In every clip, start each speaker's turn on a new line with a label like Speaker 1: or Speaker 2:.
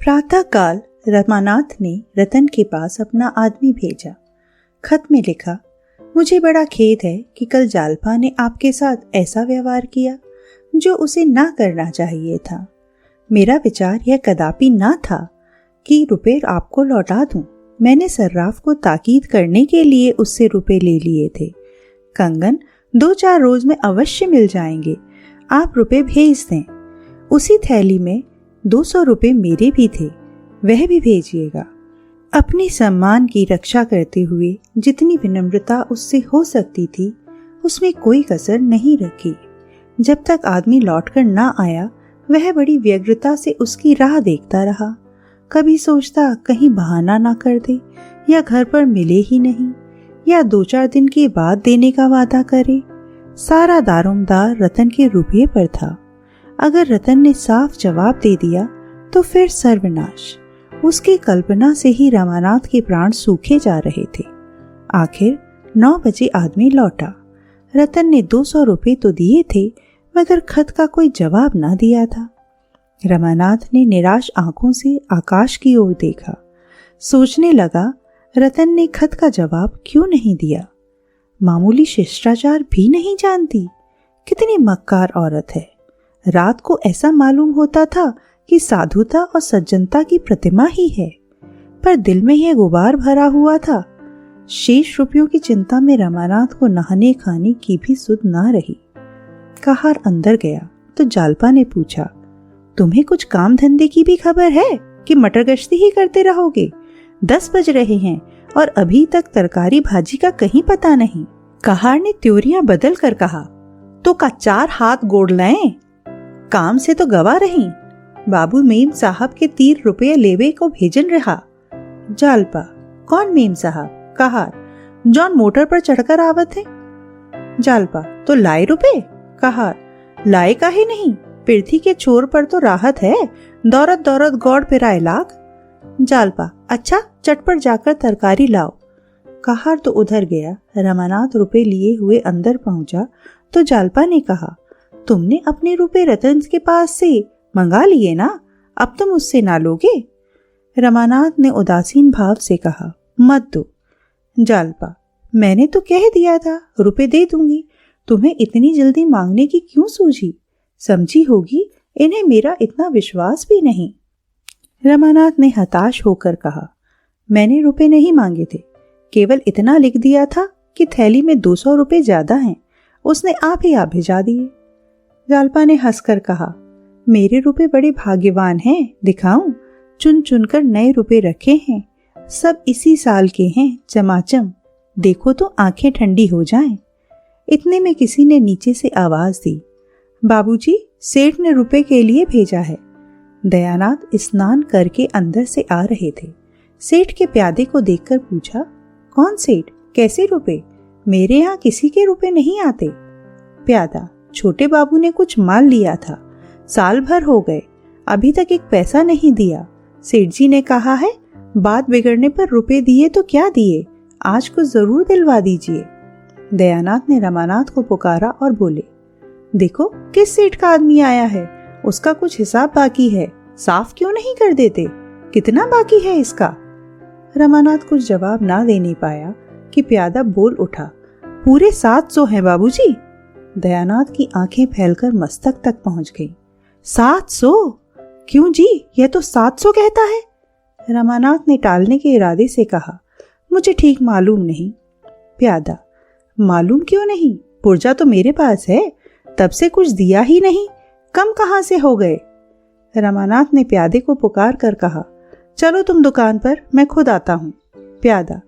Speaker 1: प्रातःकाल रमानाथ ने रतन के पास अपना आदमी भेजा। खत में लिखा, मुझे बड़ा खेद है कि कल जालपा ने आपके साथ ऐसा व्यवहार किया जो उसे ना करना चाहिए था। मेरा विचार यह कदापि ना था कि रुपए आपको लौटा दूं। मैंने सर्राफ को ताकीद करने के लिए उससे रुपए ले लिए थे। कंगन 2-4 रोज में अवश्य मिल जाएंगे। आप रुपए भेज दें। उसी थैली में 200 रुपए मेरे भी थे, वह भी भेजिएगा। अपने सम्मान की रक्षा करते हुए जितनी विनम्रता उससे हो सकती थी उसमें कोई कसर नहीं रखी। जब तक आदमी लौटकर ना आया वह बड़ी व्यग्रता से उसकी राह देखता रहा। कभी सोचता कहीं बहाना ना कर दे या घर पर मिले ही नहीं या 2-4 दिन के बाद देने का वादा करे। सारा दारोमदार रतन के रुपये पर था। अगर रतन ने साफ जवाब दे दिया तो फिर सर्वनाश। उसकी कल्पना से ही रमानाथ के प्राण सूखे जा रहे थे। आखिर 9 बजे आदमी लौटा। रतन ने 200 रुपये तो दिए थे मगर खत का कोई जवाब ना दिया था। रमानाथ ने निराश आंखों से आकाश की ओर देखा। सोचने लगा, रतन ने खत का जवाब क्यों नहीं दिया? मामूली शिष्टाचार भी नहीं जानती। कितनी मक्कार औरत है। रात को ऐसा मालूम होता था कि साधुता और सज्जनता की प्रतिमा ही है, पर दिल में यह गुबार भरा हुआ था। शेष रुपयों की चिंता में रमानाथ को नहाने खाने की भी सुध ना रही। कहार अंदर गया तो जालपा ने पूछा, तुम्हें कुछ काम धंधे की भी खबर है कि मटर गश्ती ही करते रहोगे? 10 बज रहे हैं और अभी तक तरकारी भाजी का कहीं पता नहीं। कहार ने त्योरियां बदल कर कहा, तो का 4 हाथ गोड़ लाएं? काम से तो गवा रही। बाबू मेम साहब के 3 रुपये लेवे को भेजन रहा। जालपा, कौन मेम साहब? कहार, जॉन मोटर पर चढ़कर आवत है। जालपा, तो लाए रुपए? कहार, लाए का ही नहीं, पृथ्वी के छोर पर तो राहत है, दौरत दौरत गौड़ पिराए लाख। जालपा, अच्छा चटपट जाकर तरकारी लाओ। कहार तो उधर गया। रमानाथ रुपए लिए हुए अंदर पहुंचा तो जालपा ने कहा, तुमने अपने रुपए रतन के पास से मंगा लिए ना, अब तुम उससे ना लोगे? रमानाथ ने उदासीन भाव से कहा, मत दो। जालपा, मैंने तो कह दिया था रुपए दे दूंगी, तुम्हें इतनी जल्दी मांगने की क्यों सूझी? समझी होगी इन्हें मेरा इतना विश्वास भी नहीं। रमानाथ ने हताश होकर कहा, मैंने रुपए नहीं मांगे थे, केवल इतना लिख दिया था कि थैली में 200 रुपए ज्यादा हैं, उसने आप ही आप भिजा दिए। जालपा ने हंसकर कहा, मेरे रुपए बड़े भाग्यवान हैं, दिखाऊं? चुन चुनकर नए रुपए रखे हैं, सब इसी साल के हैं, चमाचम। देखो तो आंखें ठंडी हो जाएं। इतने में किसी ने नीचे से आवाज दी, बाबूजी, सेठ ने रुपए के लिए भेजा है। दयानाथ स्नान करके अंदर से आ रहे थे। सेठ के प्यादे को देखकर पूछा, कौन सेठ? कैसे रुपए? मेरे यहाँ किसी के रुपए नहीं आते। प्यादा, छोटे बाबू ने कुछ माल लिया था, साल भर हो गए, अभी तक एक पैसा नहीं दिया। सेठ जी ने कहा है बात बिगड़ने पर रुपए दिए तो क्या दिए, आज को जरूर दिलवा दीजिए। दयानाथ ने रमानाथ को पुकारा और बोले, देखो किस सेठ का आदमी आया है, उसका कुछ हिसाब बाकी है, साफ क्यों नहीं कर देते? कितना बाकी है इसका? रमानाथ कुछ जवाब ना दे नहीं पाया कि प्यादा बोल उठा, पूरे 700 हैं बाबूजी। दयानाथ की आंखें फैलकर मस्तक तक पहुंच गईं। 700? क्यों जी, यह तो 700 कहता है। रमानाथ ने टालने के इरादे से कहा, मुझे ठीक मालूम नहीं। प्यादा, मालूम क्यों नहीं? पुर्जा तो मेरे पास है, तब से कुछ दिया ही नहीं, कम कहां से हो गए? रमानाथ ने प्यादे को पुकार कर कहा, चलो तुम दुकान पर, मैं खुद आता हूँ। प्यादा,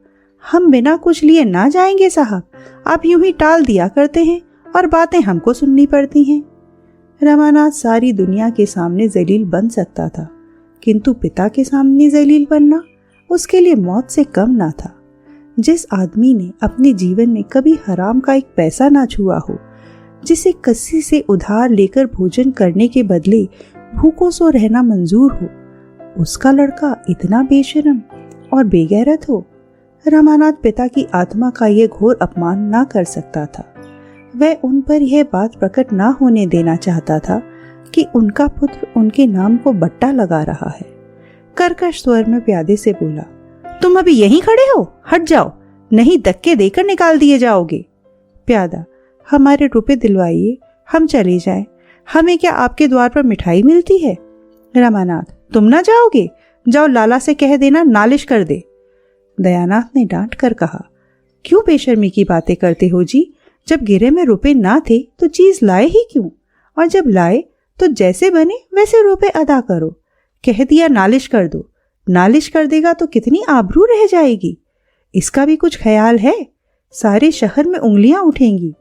Speaker 1: हम बिना कुछ लिए ना जाएंगे साहब, आप यूं ही टाल दिया करते हैं और बातें हमको सुननी पड़ती हैं। रमानाथ सारी दुनिया के सामने जलील बन सकता था, किंतु पिता के सामने जलील बनना उसके लिए मौत से कम ना था। जिस आदमी ने अपने जीवन में कभी हराम का एक पैसा ना छुआ हो, जिसे किसी से उधार लेकर भोजन करने के बदले भूखों सो रहना मंजूर हो, उसका लड़का इतना बेशर्म और बेगैरत हो। रमानाथ पिता की आत्मा का यह घोर अपमान ना कर सकता था। वह उन पर यह बात प्रकट ना होने देना चाहता था कि उनका पुत्र उनके नाम को बट्टा लगा रहा है। कर्कश स्वर में प्यादे से बोला, तुम अभी यहीं खड़े हो? हट जाओ, नहीं धक्के देकर निकाल दिए जाओगे। प्यादा, हमारे रुपए दिलवाइए, हम चले जाएं। हमें क्या आपके द्वार पर मिठाई मिलती है? रमानाथ, तुम ना जाओगे? जाओ, लाला से कह देना नालिश कर दे। दयानाथ ने डांट कर कहा, क्यों बेशर्मी की बातें करते हो जी? जब गिरे में रुपए ना थे तो चीज लाए ही क्यों? और जब लाए तो जैसे बने वैसे रुपए अदा करो। कह दिया नालिश कर दो, नालिश कर देगा तो कितनी आबरू रह जाएगी। इसका भी कुछ ख्याल है? सारे शहर में उंगलियां उठेंगी,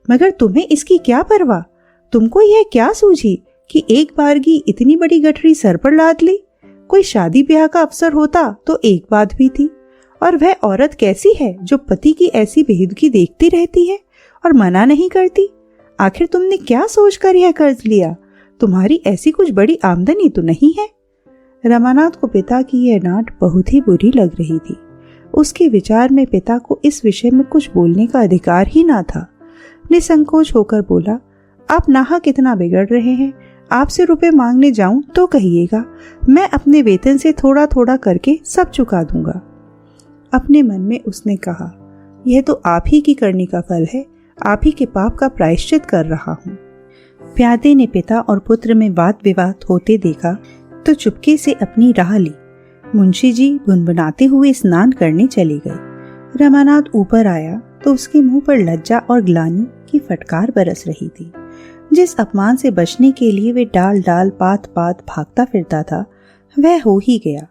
Speaker 1: मगर तुम्हें इसकी क्या परवाह? तुमको यह क्या सूझी कि एक बारगी इतनी बड़ी गठरी सर पर लाद ली? कोई शादी ब्याह का अवसर होता तो एक बात भी थी। और वह औरत कैसी है जो पति की ऐसी बेहुदगी देखती रहती है और मना नहीं करती? आखिर तुमने क्या सोचकर यह कर्ज लिया? तुम्हारी ऐसी कुछ बड़ी आमदनी तो नहीं है? रमानाथ को पिता की यह डांट बहुत ही बुरी लग रही थी। उसके विचार में पिता को इस विषय में कुछ बोलने का अधिकार ही ना था। निसंकोच होकर बोला, आप नाहक कितना बिगड़ रहे हैं। आपसे रुपए मांगने जाऊं तो कहिएगा, मैं अपने वेतन से थोड़ा थोड़ा करके सब चुका दूंगा। अपने मन में उसने कहा, यह तो आप ही की करनी का फल है, आप ही के पाप का प्रायश्चित कर रहा हूँ। प्यादे ने पिता और पुत्र में वाद विवाद होते देखा तो चुपके से अपनी राह ली। मुंशी जी गुनगुनाते हुए स्नान करने चले गए। रमानाथ ऊपर आया तो उसके मुंह पर लज्जा और ग्लानि की फटकार बरस रही थी। जिस अपमान से बचने के लिए वे डाल डाल पात पात भागता फिरता था, वह हो ही गया।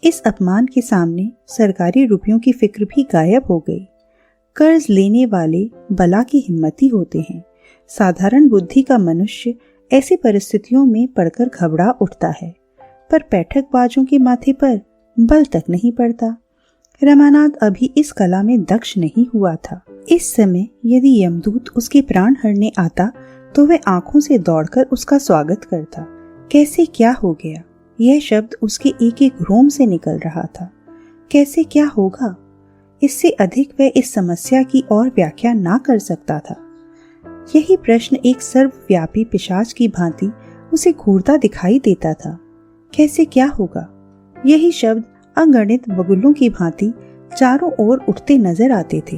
Speaker 1: इस अपमान के सामने सरकारी रुपयों की फिक्र भी गायब हो गई। कर्ज लेने वाले बला की हिम्मती होते हैं। साधारण बुद्धि का मनुष्य ऐसी परिस्थितियों में पड़कर घबरा उठता है, पर पैठकबाजों के माथे पर बल तक नहीं पड़ता। रमानाथ अभी इस कला में दक्ष नहीं हुआ था। इस समय यदि यमदूत उसके प्राण हरने आता तो वह आंखों से दौड़कर उसका स्वागत करता। कैसे क्या हो गया? यह शब्द उसके एक एक रोम से निकल रहा था। कैसे क्या होगा? इससे अधिक वह इस समस्या की और व्याख्या ना कर सकता था। यही प्रश्न एक सर्वव्यापी पिशाच की भांति उसे घूरता दिखाई देता था। कैसे क्या होगा? यही शब्द अगणित बगुलों की भांति चारों ओर उठते नजर आते थे।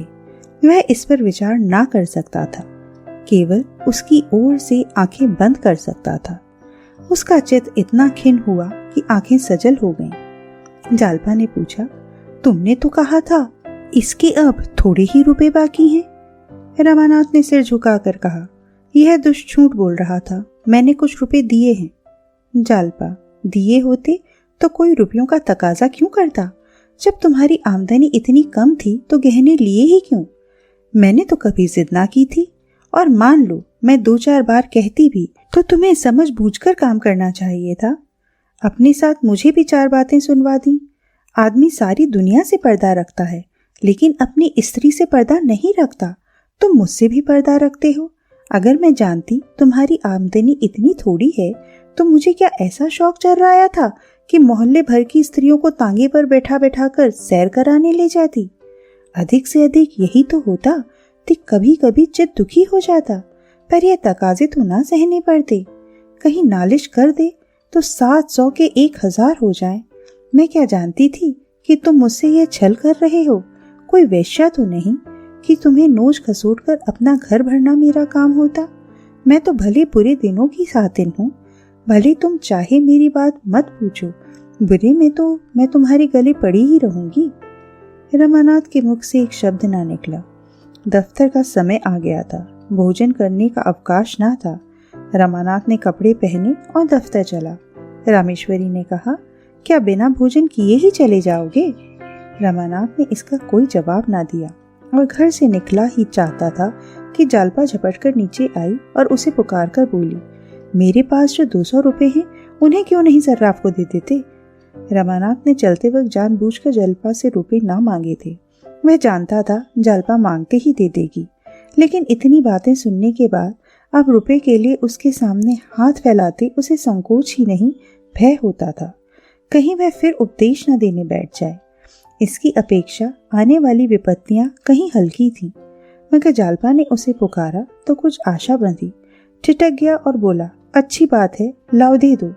Speaker 1: वह इस पर विचार ना कर सकता था, केवल उसकी ओर से आंखें बंद कर सकता था। उसका चित्त इतना खिन्न हुआ कि आंखें सजल हो गईं। जालपा ने पूछा, तुमने तो कहा था इसके अब थोड़े ही रुपए बाकी हैं। रमानाथ ने सिर झुकाकर कहा, यह दुष्ट झूठ बोल रहा था, मैंने कुछ रुपए दिए हैं। जालपा, दिए होते तो कोई रुपयों का तकाजा क्यों करता? जब तुम्हारी आमदनी इतनी कम थी तो गहने लिए ही क्यों? मैंने तो कभी जिद ना की थी, और मान लो मैं 2-4 बार कहती भी तो तुम्हें समझ बूझकर काम करना चाहिए था। अपने साथ मुझे भी 4 बातें सुनवा दी। आदमी सारी दुनिया से पर्दा रखता है, लेकिन अपनी स्त्री से पर्दा नहीं रखता। तुम मुझसे भी पर्दा रखते हो। अगर मैं जानती तुम्हारी आमदनी इतनी थोड़ी है तो मुझे क्या ऐसा शौक चढ़ रहा था कि मोहल्ले भर की स्त्रियों को तांगे पर बैठा बैठा कर सैर कराने ले जाती। अधिक से अधिक यही तो होता कि कभी कभी चित्त दुखी हो जाता, पर यह तकाजे तो ना सहने पड़ते। कहीं नालिश कर दे तो 700 के 1000 हो जाए। मैं क्या जानती थी कि तुम मुझसे यह छल कर रहे हो? कोई वेश्या तो नहीं कि तुम्हें नोच खसोट कर अपना घर भरना मेरा काम होता। मैं तो भले बुरे दिनों की सातिन हूँ। भले तुम चाहे मेरी बात मत पूछो, बुरे में तो मैं तुम्हारे गले पड़ी ही रहूंगी। रमानाथ के मुख से एक शब्द ना निकला। दफ्तर का समय आ गया था। भोजन करने का अवकाश ना था। रमानाथ ने कपड़े पहने और दफ्तर चला। रामेश्वरी ने कहा, क्या बिना भोजन किए ही चले जाओगे? रमानाथ ने इसका कोई जवाब ना दिया और घर से निकला ही चाहता था कि जालपा झपट कर नीचे आई और उसे पुकार कर बोली, मेरे पास जो 200 रुपए हैं उन्हें क्यों नहीं सर्राफ को दे देते? रमानाथ ने चलते वक्त जानबूझकर जालपा से रुपए ना मांगे थे। वह जानता था जालपा मांगते ही दे देगी, लेकिन इतनी बातें सुनने के बाद अब रुपए के लिए उसके सामने हाथ फैलाते उसे संकोच ही नहीं भय होता था। कहीं वह फिर उपदेश न देने बैठ जाए। इसकी अपेक्षा आने वाली विपत्तियां कहीं हल्की थीं। मगर जालपा ने उसे पुकारा तो कुछ आशा बंधी। ठिठक गया और बोला, अच्छी बात है, लाओ दे दो।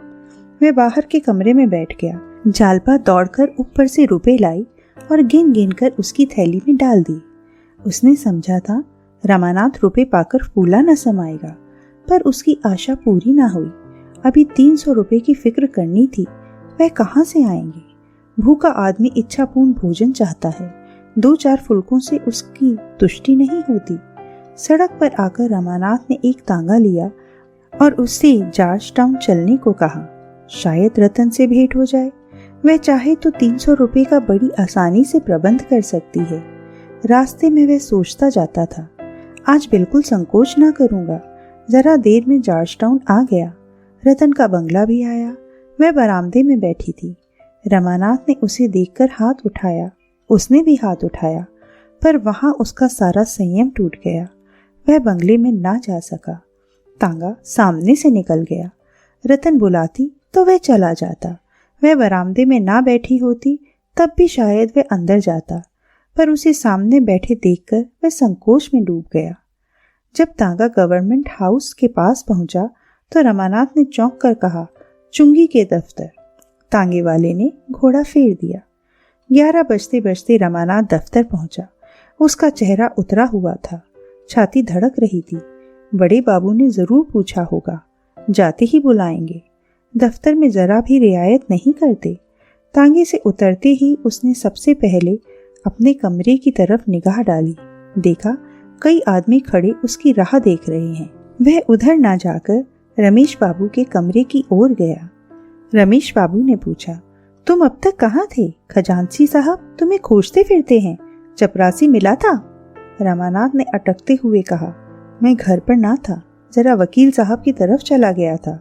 Speaker 1: वह बाहर के कमरे में बैठ गया। जालपा दौड़कर ऊपर से रुपए लाई और गिन गिन कर उसकी थैली में डाल दिए। उसने समझा था रमानाथ रुपए पाकर फूला न समाएगा, पर उसकी आशा पूरी ना हुई। अभी 300 रुपए की फिक्र करनी थी, वह कहाँ से आएंगे? भूखा आदमी इच्छापूर्ण भोजन चाहता है, 2-4 फुलकों से उसकी तुष्टि नहीं होती। सड़क पर आकर रमानाथ ने एक तांगा लिया और उससे जॉर्ज टाउन चलने को कहा। शायद रतन से भेंट हो जाए। वह चाहे तो 300 रुपए का बड़ी आसानी से प्रबंध कर सकती है। रास्ते में वह सोचता जाता था, आज बिल्कुल संकोच ना करूंगा। जरा देर में जॉर्ज टाउन आ गया। रतन का बंगला भी आया। वह बरामदे में बैठी थी। रमानाथ ने उसे देखकर हाथ उठाया, उसने भी हाथ उठाया, पर वहां उसका सारा संयम टूट गया। वह बंगले में ना जा सका। तांगा सामने से निकल गया। रतन बुलाती तो वह चला जाता। वह बरामदे में ना बैठी होती तब भी शायद वह अंदर जाता, पर उसे सामने बैठे देखकर वह संकोच में डूब गया। जब तांगा गवर्नमेंट हाउस के पास पहुंचा तो रमानाथ ने चौंक कर कहा, चुंगी के दफ्तर। तांगे वाले ने घोड़ा फेर दिया। 11 बजते बजते रमानाथ दफ्तर पहुंचा। उसका चेहरा उतरा हुआ था, छाती धड़क रही थी। बड़े बाबू ने जरूर पूछा होगा, जाते ही बुलाएंगे। दफ्तर में जरा भी रियायत नहीं करते। तांगे से उतरते ही उसने सबसे पहले अपने कमरे की तरफ निगाह डाली। देखा कई आदमी खड़े उसकी राह देख रहे हैं। वह उधर ना जाकर रमेश बाबू के कमरे की ओर गया। रमेश बाबू ने पूछा, तुम अब तक कहाँ थे? खजांची साहब तुम्हें खोजते फिरते हैं, चपरासी मिला था? रमानाथ ने अटकते हुए कहा, मैं घर पर ना था, जरा वकील साहब की तरफ चला गया था।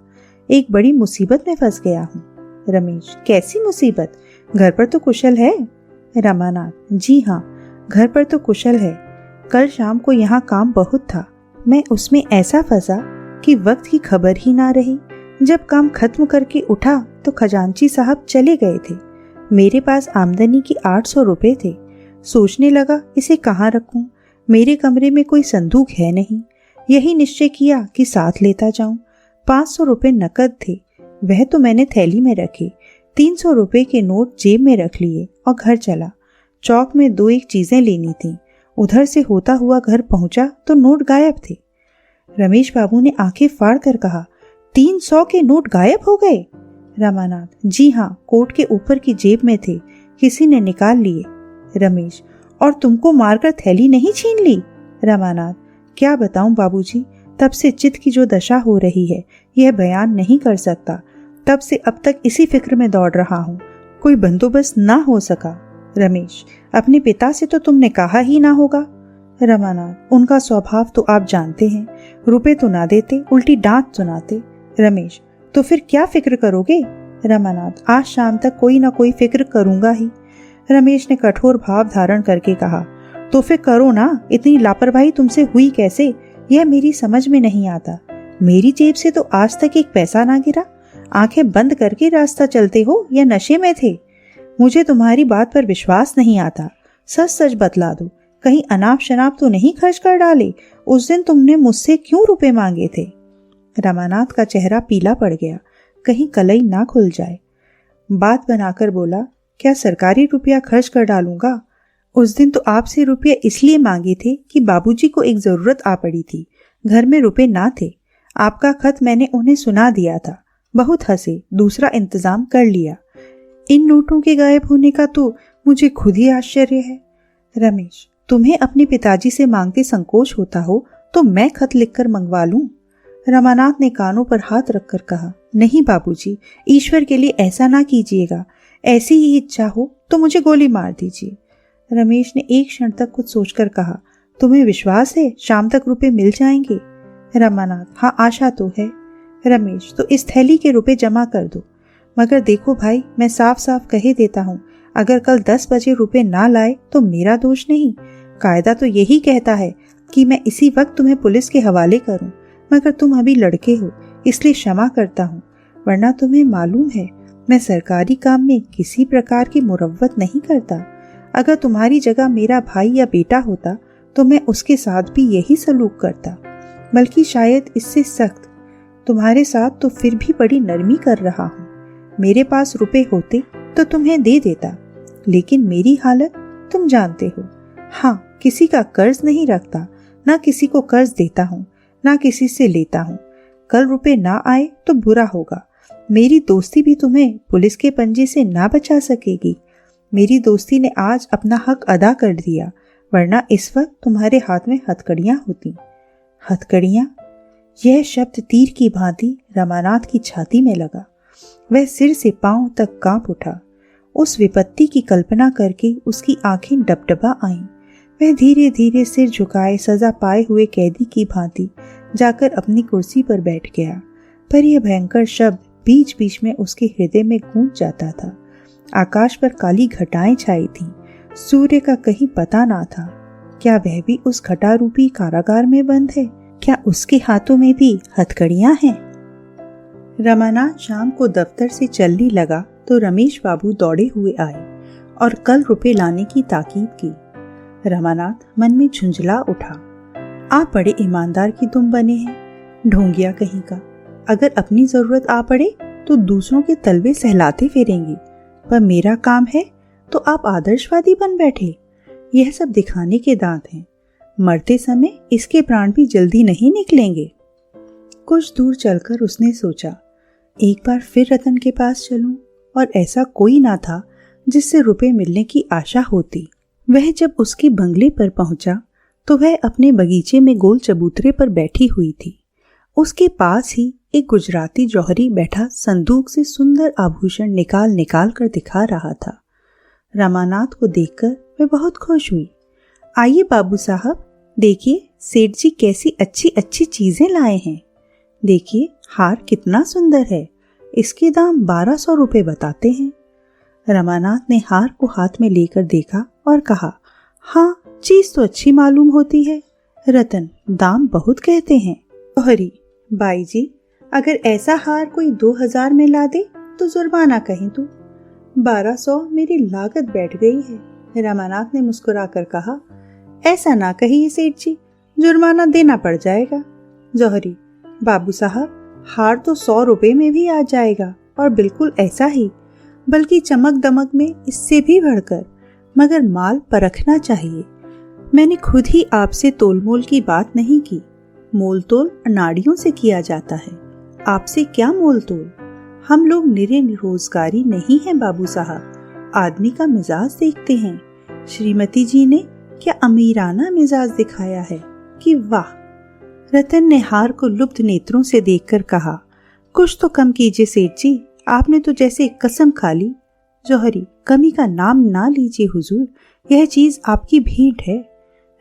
Speaker 1: एक बड़ी मुसीबत में फंस गया हूँ। रमेश, कैसी मुसीबत? घर पर तो कुशल है? रमानाथ, जी हाँ, घर पर तो कुशल है। कल शाम को यहाँ काम बहुत था, मैं उसमें ऐसा फंसा कि वक्त की खबर ही ना रही। जब काम खत्म करके उठा तो खजांची साहब चले गए थे। मेरे पास आमदनी की 800 रुपए थे। सोचने लगा इसे कहाँ रखूं? मेरे कमरे में कोई संदूक है नहीं। यही निश्चय किया कि साथ लेता जाऊं। 500 रुपए नकद थे, वह तो मैंने थैली में रखे। 300 रुपए के नोट जेब में रख लिए और घर चला। चौक में 2-1 चीजें लेनी थी। उधर से होता हुआ घर पहुंचा तो नोट गायब थे। रमेश बाबू ने आंखें फाड़ कर कहा, 300 के नोट गायब हो गए? रमानाथ, जी हाँ, कोट के ऊपर की जेब में थे, किसी ने निकाल लिए। रमेश, और तुमको मारकर थैली नहीं छीन ली? रमानाथ, क्या बताऊं बाबूजी, तब से चित्त की जो दशा हो रही है यह बयान नहीं कर सकता। तब से अब तक इसी फिक्र में दौड़ रहा हूँ, कोई बंदोबस्त ना हो सका। रमेश, अपने पिता से तो तुमने कहा ही ना होगा। रमानाथ, उनका स्वभाव तो आप जानते हैं, रुपए तो ना देते, उल्टी डांट सुनाते। रमेश, तो फिर क्या फिक्र करोगे? रमानाथ, आज शाम तक कोई ना कोई फिक्र करूंगा ही। रमेश ने कठोर भाव धारण करके कहा, तो फिर करो ना, इतनी लापरवाही तुमसे हुई कैसे, यह मेरी समझ में नहीं आता। मेरी जेब से तो आज तक एक पैसा ना गिरा। आंखें बंद करके रास्ता चलते हो या नशे में थे? मुझे तुम्हारी बात पर विश्वास नहीं आता। सच सच बतला दो, कहीं अनाप शनाप तो नहीं खर्च कर डाले? उस दिन तुमने मुझसे क्यों रुपए मांगे थे? रमानाथ का चेहरा पीला पड़ गया, कहीं कलई ना खुल जाए। बात बनाकर बोला, क्या सरकारी रुपया खर्च कर डालूंगा? उस दिन तो आपसे रुपये इसलिए मांगे थे कि बाबूजी को एक जरूरत आ पड़ी थी। घर में रुपए ना थे। आपका खत मैंने उन्हें सुना दिया था। बहुत हंसे, दूसरा इंतजाम कर लिया। इन नोटों के गायब होने का तो मुझे खुद ही आश्चर्य है। रमेश, तुम्हें अपने पिताजी से मांगते संकोच होता हो तो मैं खत लिखकर मंगवा लूं? रमानाथ ने कानों पर हाथ रखकर कहा, नहीं बाबूजी, ईश्वर के लिए ऐसा ना कीजिएगा। ऐसी ही इच्छा हो तो मुझे गोली मार दीजिए। रमेश ने एक क्षण तक कुछ सोचकर कहा, तुम्हें विश्वास है शाम तक रुपए मिल जाएंगे? रमानाथ, हाँ, आशा तो है। रमेश, तो इस थैली के रुपए जमा कर दो। मगर देखो भाई, मैं साफ साफ कहे देता हूँ, अगर कल 10 बजे रुपए ना लाए तो मेरा दोष नहीं। कायदा तो यही कहता है कि मैं इसी वक्त तुम्हें पुलिस के हवाले करूं, मगर तुम अभी लड़के हो इसलिए क्षमा करता हूँ। वरना तुम्हें मालूम है मैं सरकारी काम में किसी प्रकार की मुरव्वत नहीं करता। अगर तुम्हारी जगह मेरा भाई या बेटा होता तो मैं उसके साथ भी यही सलूक करता, बल्कि शायद इससे सख्त। तुम्हारे साथ तो फिर भी बड़ी नरमी कर रहा हूँ। मेरे पास रुपए होते तो तुम्हें दे देता, लेकिन मेरी हालत तुम जानते हो। हाँ, किसी का कर्ज नहीं रखता, ना किसी को कर्ज देता हूँ, ना किसी से लेता हूँ। कल रुपए ना आए तो बुरा होगा। मेरी दोस्ती भी तुम्हें पुलिस के पंजे से ना बचा सकेगी। मेरी दोस्ती ने आज अपना हक अदा कर दिया, वरना इस वक्त तुम्हारे हाथ में हथकड़ियां होती। हथकड़ियां? यह शब्द तीर की भांति रमानाथ की छाती में लगा। वह सिर से पांव तक कांप उठा। उस विपत्ति की कल्पना करके उसकी आंखें डबडबा आईं। वह धीरे धीरे सिर झुकाए सजा पाए हुए कैदी की भांति जाकर अपनी कुर्सी पर बैठ गया। पर यह भयंकर शब्द बीच बीच में उसके हृदय में गूंज जाता था। आकाश पर काली घटाएं छाई थीं। सूर्य का कहीं पता ना था। क्या वह भी उस घटा रूपी कारागार में बंद है? क्या उसके हाथों में भी हथकड़ियां हैं? रमानाथ शाम को दफ्तर से चलने लगा तो रमेश बाबू दौड़े हुए आए और कल रुपए लाने की ताकीद की। रमानाथ मन में झुंझला उठा। आप बड़े ईमानदार की तुम बने हैं, ढोंगिया कहीं का। अगर अपनी जरूरत आ पड़े तो दूसरों के तलवे सहलाते फिरेंगे, पर मेरा काम है तो आप आदर्शवादी बन बैठे। यह सब दिखाने के दांत हैं। मरते समय इसके प्राण भी जल्दी नहीं निकलेंगे। कुछ दूर चलकर उसने सोचा, एक बार फिर रतन के पास चलूं, और ऐसा कोई ना था जिससे रुपए मिलने की आशा होती। वह जब उसके बंगले पर पहुंचा तो वह अपने बगीचे में गोल चबूतरे पर बैठी हुई थी। उसके पास ही एक गुजराती जौहरी बैठा संदूक से सुंदर आभूषण निकाल निकाल कर दिखा रहा था। रमानाथ को देखकर वह बहुत खुश हुई। आइए बाबू साहब, देखिए सेठ जी कैसी अच्छी अच्छी चीजें लाए हैं। देखिए हार कितना सुंदर है, इसके दाम 1200 रुपए बताते हैं। रमानाथ ने हार को हाथ में लेकर देखा और कहा, हाँ चीज तो अच्छी मालूम होती है, रतन दाम बहुत कहते हैं। जौहरी, बाई जी अगर ऐसा हार कोई 2000 में ला दे तो जुर्माना कहीं तो 1200 मेरी लागत बैठ गई है। रमानाथ ने मुस्कुराकर कहा, ऐसा ना कहिए सेठ जी, जुर्माना देना पड़ जाएगा। जौहरी, बाबू साहब हार तो 100 रुपए में भी आ जाएगा, और बिल्कुल ऐसा ही, बल्कि चमक दमक में इससे भी बढ़कर, मगर माल परखना चाहिए। मैंने खुद ही आपसे तोलमोल की बात नहीं की। मोल तोल अनाड़ियों से किया जाता है, आपसे क्या मोल तोल। हम लोग निरे रोजगारी नहीं हैं बाबू साहब, आदमी का मिजाज देखते हैं। श्रीमती जी ने क्या अमीराना मिजाज दिखाया है कि वाह। रतन ने हार को लुब्ध नेत्रों से देखकर कहा, कुछ तो कम कीजिए सेठ जी, आपने तो जैसे कसम खा ली। जौहरी, कमी का नाम ना लीजिए हुजूर, यह चीज आपकी भेंट है।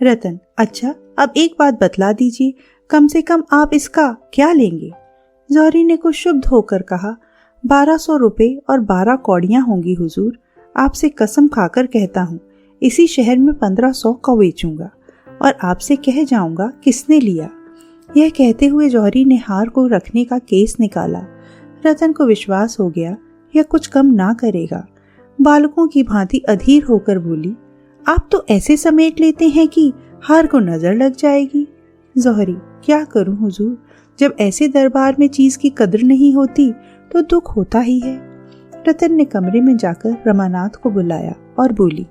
Speaker 1: रतन, अच्छा अब एक बात बतला दीजिए, कम से कम आप इसका क्या लेंगे? जौहरी ने कुछ शुभ होकर कहा, 1200 रुपए और 12 कौड़ियां होंगी हुजूर। आपसे कसम खाकर कहता हूँ, इसी शहर में 1500 का बेचूंगा और आपसे कह जाऊंगा किसने लिया। यह कहते हुए जौहरी ने हार को रखने का केस निकाला। रतन को विश्वास हो गया यह कुछ कम ना करेगा। बालकों की भांति अधीर होकर बोली, आप तो ऐसे समेट लेते हैं कि हार को नजर लग जाएगी। जौहरी, क्या करूं हुजूर, जब ऐसे दरबार में चीज की कदर नहीं होती तो दुख होता ही है। रतन ने कमरे में जाकर रमानाथ को बुलाया और बोली,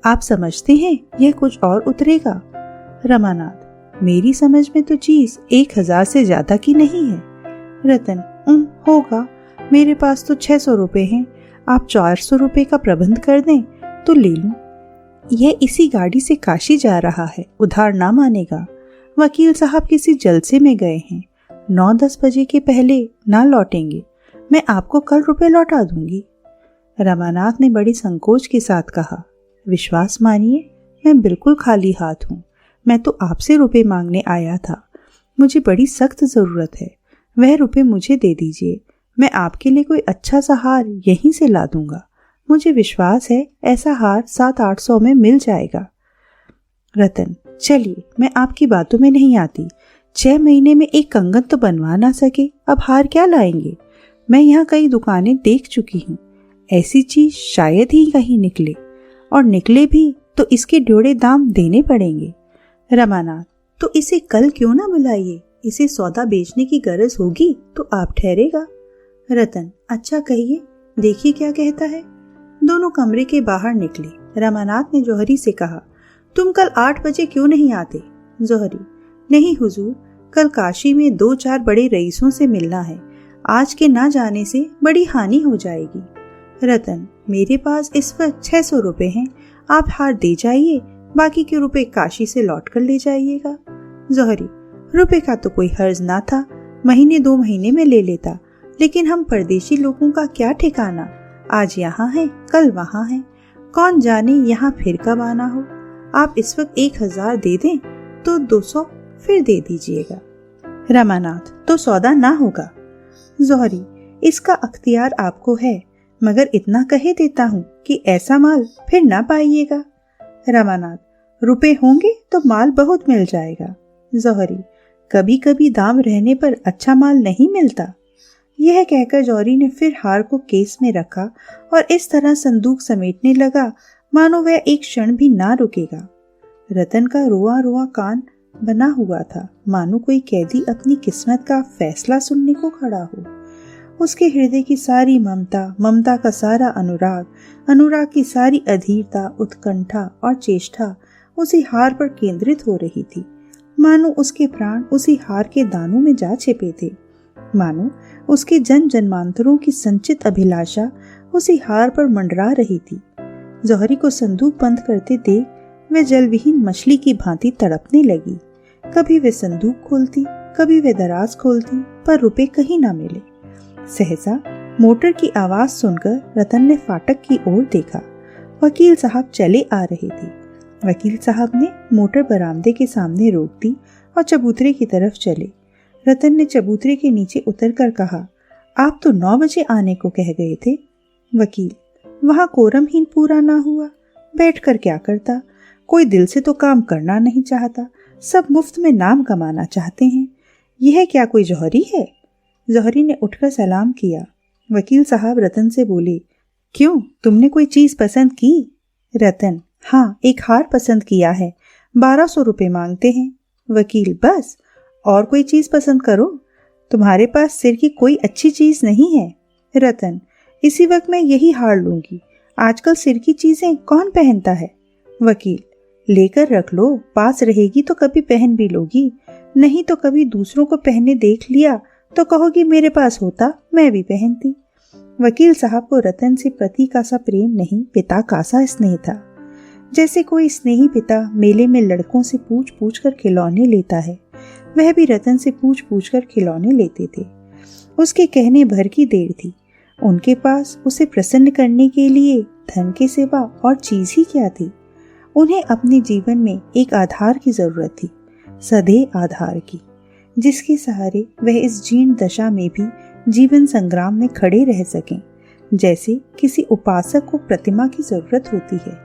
Speaker 1: आप समझते हैं यह कुछ और उतरेगा? रमानाथ, मेरी समझ में तो चीज 1000 से ज्यादा की नहीं है। रतन, होगा, मेरे पास तो 600 रुपए हैं, आप 400 रुपए का प्रबंध कर दें तो ले लूं। यह इसी गाड़ी से काशी जा रहा है, उधार ना मानेगा। वकील साहब किसी जलसे में गए हैं, 9-10 बजे के पहले ना लौटेंगे। मैं आपको कल रुपए लौटा दूंगी। रमानाथ ने बड़ी संकोच के साथ कहा, विश्वास मानिए मैं बिल्कुल खाली हाथ हूँ। मैं तो आपसे रुपए मांगने आया था, मुझे बड़ी सख्त जरूरत है। वह रुपए मुझे दे दीजिए, मैं आपके लिए कोई अच्छा सा हार यहीं से ला दूंगा। मुझे विश्वास है ऐसा हार 700-800 में मिल जाएगा। रतन, चलिए मैं आपकी बातों में नहीं आती। 6 महीने में एक कंगन तो बनवा ना सके, अब हार क्या लाएंगे? मैं यहाँ कई दुकानें देख चुकी हूँ, ऐसी चीज शायद ही कहीं निकले, और निकले भी तो इसके ड्योढ़े दाम देने पड़ेंगे। रमानाथ, तो इसे कल क्यों ना बुलाइए, इसे सौदा बेचने की गरज होगी तो आप ठहरेगा। रतन, अच्छा कहिए, देखिए क्या कहता है। दोनों कमरे के बाहर निकले। रमानाथ ने जौहरी से कहा, तुम कल 8 बजे क्यों नहीं आते? जौहरी, नहीं हुजूर, कल काशी में 2-4 बड़े रईसों से मिलना है। आज के ना जाने से बड़ी हानि हो जाएगी। रतन, मेरे पास इस वक्त 600 रुपए हैं, आप हार दे जाइए, बाकी के रुपए काशी से लौट कर ले जाइएगा। जौहरी, रुपए का तो कोई हर्ज ना था, महीने 2 महीने में ले लेता, लेकिन हम परदेशी लोगों का क्या ठिकाना, आज यहाँ है कल वहाँ है, कौन जाने यहाँ फिर कब आना हो। आप इस वक्त 1000 दे दें तो 200 फिर दे दीजिएगा। रमानाथ, तो सौदा ना होगा। जौहरी, इसका अख्तियार आपको है, मगर इतना कहे देता हूँ कि ऐसा माल फिर ना पाइएगा। रमानाथ, रुपए होंगे तो माल बहुत मिल जाएगा। जौहरी, कभी कभी दाम रहने पर अच्छा माल नहीं मिलता। यह कहकर जौहरी ने फिर हार को केस में रखा और इस तरह संदूक समेटने लगा मानो वह एक क्षण भी ना रुकेगा। रतन का रोआ रोआ कान बना हुआ था, मानो कोई कैदी अपनी किस्मत का फैसला सुनने को खड़ा हो। उसके हृदय की सारी ममता, ममता का सारा अनुराग, अनुराग की सारी अधीरता, उत्कंठा और चेष्टा उसी हार पर केंद्रित हो रही थी। मानो उसके प्राण उसी हार के दानों में जा छिपे थे, मानो उसके जन जन्मांतरों की संचित अभिलाषा उसी हार पर मंडरा रही थी। जौहरी को संदूक बंद करते देख वह जलविहीन मछली की भांति तड़पने लगी। कभी वे संदूक खोलती, कभी वे दराज खोलती, पर रुपए कहीं ना मिले। सहसा मोटर की आवाज सुनकर रतन ने फाटक की ओर देखा। वकील साहब चले आ रहे थे। वकील साहब ने मोटर बरामदे के सामने रोक दी और चबूतरे की तरफ चले। रतन ने चबूतरे के नीचे उतरकर कहा, आप तो 9 बजे आने को कह गए थे। वकील, वहां कोरम ही पूरा ना हुआ, बैठकर क्या करता, कोई दिल से तो काम करना नहीं चाहता, सब मुफ्त में नाम कमाना चाहते हैं। यह क्या कोई जौहरी है? जौहरी ने उठकर सलाम किया। वकील साहब रतन से बोले, क्यों, तुमने कोई चीज पसंद की? रतन, हाँ, एक हार पसंद किया है, 1200 रुपए मांगते हैं। वकील, बस, और कोई चीज पसंद करो, तुम्हारे पास सिर की कोई अच्छी चीज नहीं है? रतन, इसी वक्त मैं यही हार लूंगी, आजकल सिर की चीजें कौन पहनता है? वकील, लेकर रख लो, पास रहेगी तो कभी पहन भी लोगी, नहीं तो कभी दूसरों को पहने देख लिया तो कहोगी मेरे पास होता मैं भी पहनती। वकील साहब को रतन से पति का सा प्रेम नहीं, पिता का सा स्नेह था। जैसे कोई स्नेही पिता मेले में लड़कों से पूछ पूछ कर खिलौने लेता है, वह भी रतन से पूछ पूछ कर खिलौने लेते थे। उसके कहने भर की देर थी। उनके पास उसे प्रसन्न करने के लिए धन के सिवा और चीज ही क्या थी। उन्हें अपने जीवन में एक आधार की जरूरत थी, सदैव आधार की, जिसके सहारे वह इस जीर्ण दशा में भी जीवन संग्राम में खड़े रह सकें। जैसे किसी उपासक को प्रतिमा की जरूरत होती है,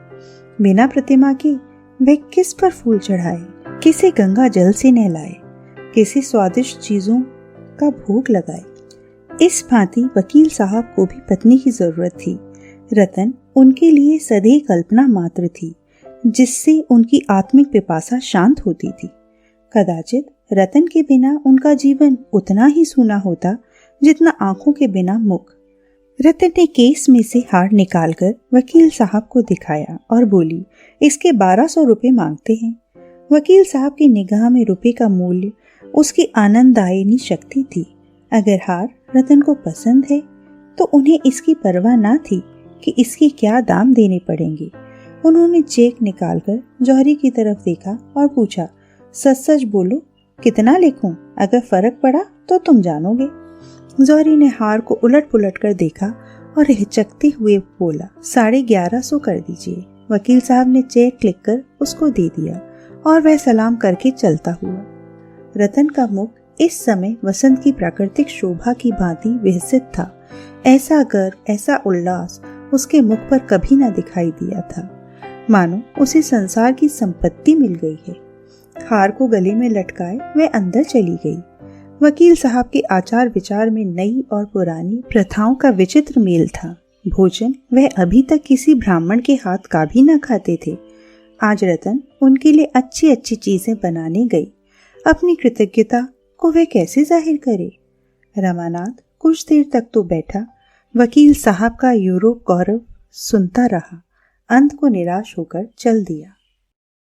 Speaker 1: बिना प्रतिमा के वह किस पर फूल चढ़ाए, किसे गंगा जल से नहलाए, किसी स्वादिष्ट चीजों का भोग लगाए। इस भांति वकील साहब को भी पत्नी की जरूरत थी। रतन उनके लिए सदैव कल्पना मात्र थी, जिससे उनकी आत्मिक पिपासा शांत होती थी। कदाचित रतन के बिना उनका जीवन उतना ही सूना होता जितना आंखों के बिना मुख। रतन ने केस में से हार निकालकर वकील साहब को दिखाया और बोली, इसके 1200 रुपए मांगते हैं। वकील साहब की निगाह में रुपए का मूल्य उसकी आनंददायिनी शक्ति थी। अगर हार रतन को पसंद है तो उन्हें इसकी परवाह ना थी कि इसके क्या दाम देने पड़ेंगे। उन्होंने चेक निकालकर जौहरी की तरफ देखा और पूछा, सच सच बोलो, कितना लिखूं? अगर फर्क पड़ा तो तुम जानोगे। जौहरी ने हार को उलट पुलट कर देखा और हिचकते हुए बोला, 1150 कर दीजिए। वकील साहब ने चेक लिखकर उसको दे दिया और वह सलाम करके चलता हुआ। रतन का मुख इस समय वसंत की प्राकृतिक शोभा की भांति विकसित था। ऐसा गर्व, ऐसा उल्लास उसके मुख पर कभी न दिखाई दिया था, मानो उसे संसार की संपत्ति मिल गई है। हार को गले में लटकाए वह अंदर चली गई। वकील साहब के आचार विचार में नई और पुरानी प्रथाओं का विचित्र मेल था। भोजन वह अभी तक किसी ब्राह्मण के हाथ का भी न खाते थे। आज रतन उनके लिए अच्छी अच्छी चीजें बनाने गई। अपनी कृतज्ञता को वह कैसे जाहिर करे? रमानाथ कुछ देर तक तो बैठा, वकील साहब का यूरोप गौरव सुनता रहा, अंत को निराश होकर चल दिया।